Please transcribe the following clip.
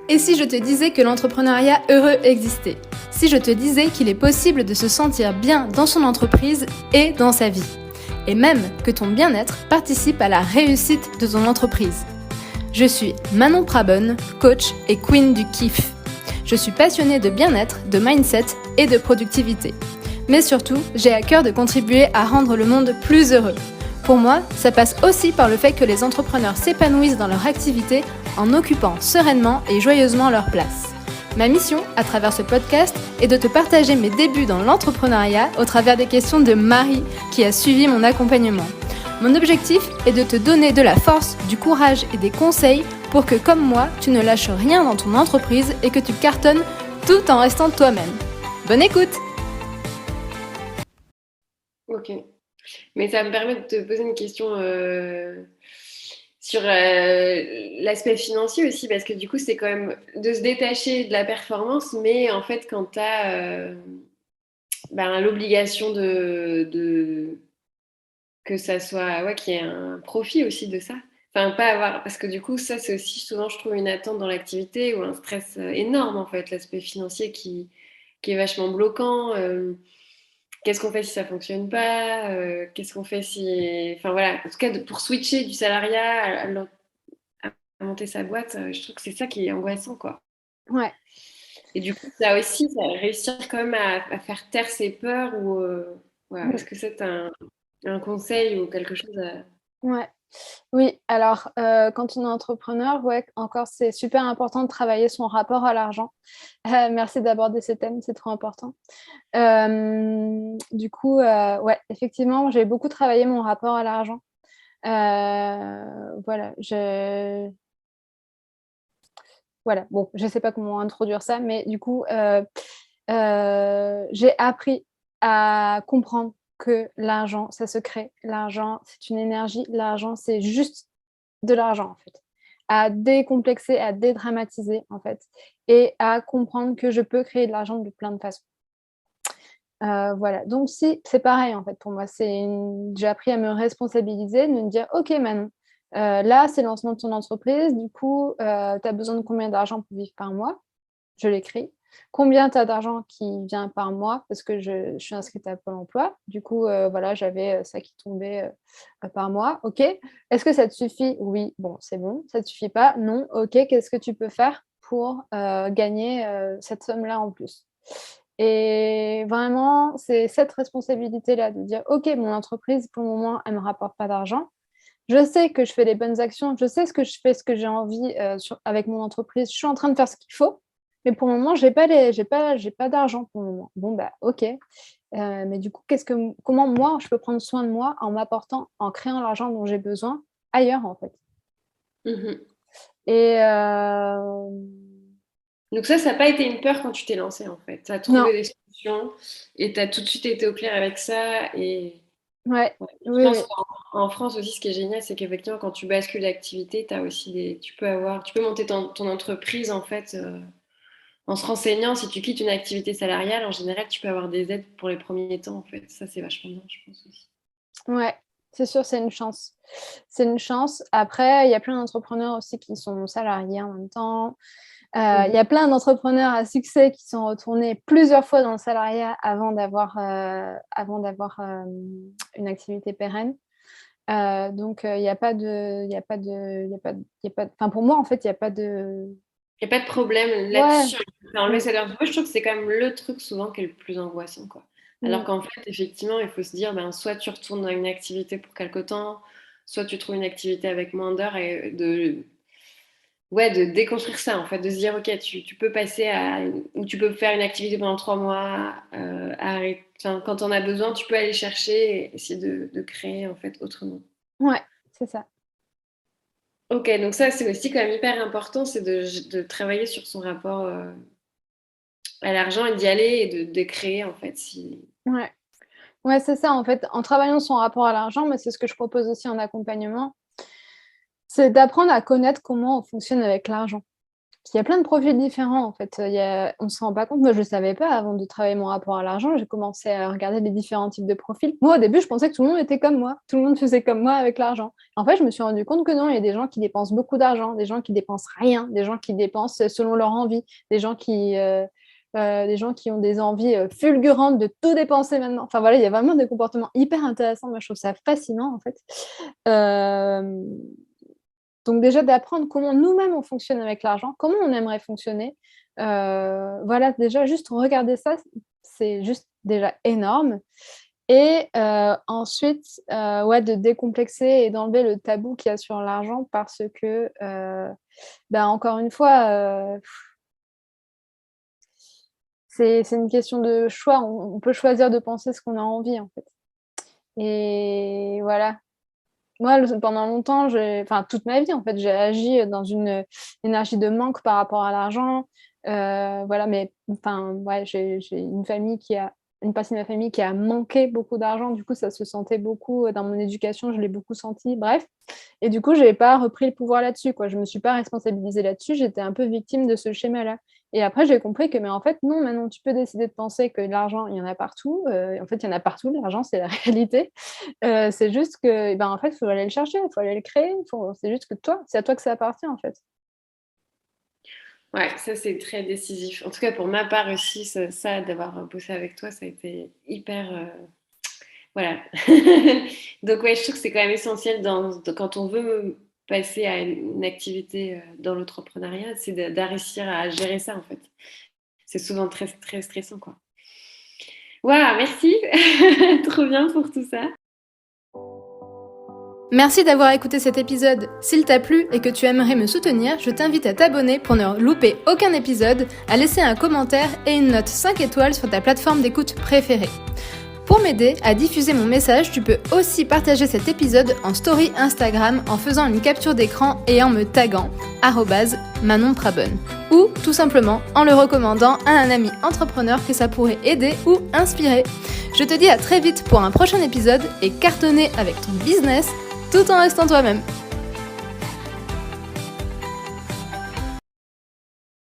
Et si je te disais que l'entrepreneuriat heureux existait? Si je te disais qu'il est possible de se sentir bien dans son entreprise et dans sa vie? Et même que ton bien-être participe à la réussite de ton entreprise? Je suis Manon Prabonne, coach et queen du kiff. Je suis passionnée de bien-être, de mindset et de productivité. Mais surtout, j'ai à cœur de contribuer à rendre le monde plus heureux. Pour moi, ça passe aussi par le fait que les entrepreneurs s'épanouissent dans leur activité en occupant sereinement et joyeusement leur place. Ma mission, à travers ce podcast, est de te partager mes débuts dans l'entrepreneuriat au travers des questions de Marie, qui a suivi mon accompagnement. Mon objectif est de te donner de la force, du courage et des conseils pour que, comme moi, tu ne lâches rien dans ton entreprise et que tu cartonnes tout en restant toi-même. Bonne écoute! Ok. Mais ça me permet de te poser une question sur l'aspect financier aussi, parce que du coup, c'est quand même de se détacher de la performance, mais en fait, quand tu as l'obligation de que ça soit, ouais, qu'il y ait un profit aussi de ça. Enfin, pas avoir, parce que du coup, ça, c'est aussi souvent, je trouve, une attente dans l'activité ou un stress énorme, en fait, l'aspect financier qui est vachement bloquant. Qu'est-ce qu'on fait si ça fonctionne pas? Qu'est-ce qu'on fait si... Enfin voilà, en tout cas, pour switcher du salariat à monter sa boîte, je trouve que c'est ça qui est angoissant, quoi. Ouais. Et du coup, ça aussi, ça réussir quand même à faire taire ses peurs ou... voilà. Est-ce que c'est un conseil ou quelque chose à... Ouais. Oui, alors quand on est entrepreneur, ouais, encore c'est super important de travailler son rapport à l'argent. Merci d'aborder ce thème, c'est trop important. Du coup, ouais, effectivement, j'ai beaucoup travaillé mon rapport à l'argent. Voilà, bon, je sais pas comment introduire ça, mais du coup, j'ai appris à comprendre que l'argent, ça se crée. L'argent, c'est une énergie. L'argent, c'est juste de l'argent, en fait. À décomplexer, à dédramatiser, en fait, et à comprendre que je peux créer de l'argent de plein de façons. Voilà, donc si c'est pareil, en fait, pour moi, j'ai appris à me responsabiliser, de me dire: «OK Manon, là, c'est le lancement de ton entreprise, du coup, tu as besoin de combien d'argent pour vivre par mois?» Je l'écris. Combien tu as d'argent qui vient par mois? Parce que je suis inscrite à Pôle emploi. Du coup, voilà, j'avais, ça qui tombait, par mois. OK. Est-ce que ça te suffit? Oui. Bon, c'est bon. Ça te suffit pas? Non. OK. Qu'est-ce que tu peux faire pour, gagner, cette somme-là en plus? Et vraiment, c'est cette responsabilité-là de dire: «OK, mon entreprise, pour le moment, elle me rapporte pas d'argent. Je sais que je fais les bonnes actions. Je sais ce que j'ai envie, avec mon entreprise. Je suis en train de faire ce qu'il faut. Mais pour le moment, j'ai pas d'argent pour le moment. Bon, bah, OK. Mais du coup, comment moi, je peux prendre soin de moi en créant l'argent dont j'ai besoin ailleurs, en fait?» Mhm. Et Donc ça n'a pas été une peur quand tu t'es lancée, en fait. Tu as non, trouvé des solutions et tu as tout de suite été au clair avec ça. Et ouais, ouais. Je oui, pense oui, qu'en France aussi, ce qui est génial, c'est qu'effectivement, quand tu bascules d'activité, t'as aussi tu peux monter ton entreprise, en fait, en se renseignant. Si tu quittes une activité salariale, en général, tu peux avoir des aides pour les premiers temps, en fait. Ça, c'est vachement bien, je pense aussi. ouais, c'est sûr, c'est une chance. C'est une chance. Après, il y a plein d'entrepreneurs aussi qui sont salariés en même temps. Il y a plein d'entrepreneurs à succès qui sont retournés plusieurs fois dans le salariat une activité pérenne. Donc il y a pas de il y a pas de il y a pas il y a pas enfin, pour moi, en fait, il y a pas de Il n'y a pas de problème ouais. là-dessus. T'as enlevé Mmh, cette heure. Moi, je trouve que c'est quand même le truc souvent qui est le plus angoissant, quoi. Alors mmh, qu'en fait, effectivement, il faut se dire, ben, soit tu retournes dans une activité pour quelque temps, soit tu trouves une activité avec moins d'heures et ouais, de déconstruire ça, en fait, de se dire, ok, tu peux passer ou tu peux faire une activité pendant 3 mois, enfin, quand on a besoin, tu peux aller chercher et essayer de créer, en fait, autrement. ouais, c'est ça. Ok, donc ça, c'est aussi quand même hyper important, c'est de travailler sur son rapport à l'argent et d'y aller et de créer, en fait. Si... Ouais. Ouais, c'est ça, en fait, en travaillant son rapport à l'argent, mais c'est ce que je propose aussi en accompagnement, c'est d'apprendre à connaître comment on fonctionne avec l'argent. qu'il y a plein de profils différents, en fait. On ne se rend pas compte. Moi, je ne savais pas avant de travailler mon rapport à l'argent. J'ai commencé à regarder les différents types de profils. Moi, au début, je pensais que tout le monde était comme moi. Tout le monde faisait comme moi avec l'argent. En fait, je me suis rendu compte que non, il y a des gens qui dépensent beaucoup d'argent, des gens qui dépensent rien, des gens qui dépensent selon leur envie, des gens qui ont des envies fulgurantes de tout dépenser maintenant. Enfin voilà, il y a vraiment des comportements hyper intéressants. Moi, je trouve ça fascinant, en fait. Donc déjà, d'apprendre comment nous-mêmes on fonctionne avec l'argent, comment on aimerait fonctionner. Voilà, déjà, juste regarder ça, c'est juste déjà énorme. Et ensuite, de décomplexer et d'enlever le tabou qu'il y a sur l'argent parce que, encore une fois, c'est une question de choix. On peut choisir de penser ce qu'on a envie, en fait. Et voilà. Moi, pendant longtemps, toute ma vie, en fait, j'ai agi dans une énergie de manque par rapport à l'argent. Mais j'ai une partie de ma famille qui a manqué beaucoup d'argent. Du coup, ça se sentait beaucoup dans mon éducation. Je l'ai beaucoup senti. Bref. Et du coup, je n'ai pas repris le pouvoir là-dessus, quoi. Je ne me suis pas responsabilisée là-dessus. J'étais un peu victime de ce schéma-là. Et après, j'ai compris que, mais en fait, non, maintenant, tu peux décider de penser que l'argent, il y en a partout. En fait, il y en a partout. L'argent, c'est la réalité. C'est juste que, en fait, il faut aller le chercher, il faut aller le créer. C'est juste que c'est à toi que ça appartient, en fait. Ouais, ça c'est très décisif. En tout cas, pour ma part aussi, ça d'avoir bossé avec toi, ça a été hyper. Voilà. Donc, ouais, je trouve que c'est quand même essentiel quand on veut passer à une activité dans l'entrepreneuriat, c'est de réussir à gérer ça en fait. C'est souvent très, très stressant, quoi. Waouh, merci. Trop bien pour tout ça. Merci d'avoir écouté cet épisode. S'il t'a plu et que tu aimerais me soutenir, je t'invite à t'abonner pour ne louper aucun épisode, à laisser un commentaire et une note 5 étoiles sur ta plateforme d'écoute préférée. Pour m'aider à diffuser mon message, tu peux aussi partager cet épisode en story Instagram en faisant une capture d'écran et en me taguant @manonprabonne ou tout simplement en le recommandant à un ami entrepreneur que ça pourrait aider ou inspirer. Je te dis à très vite pour un prochain épisode et cartonner avec ton business tout en restant toi-même.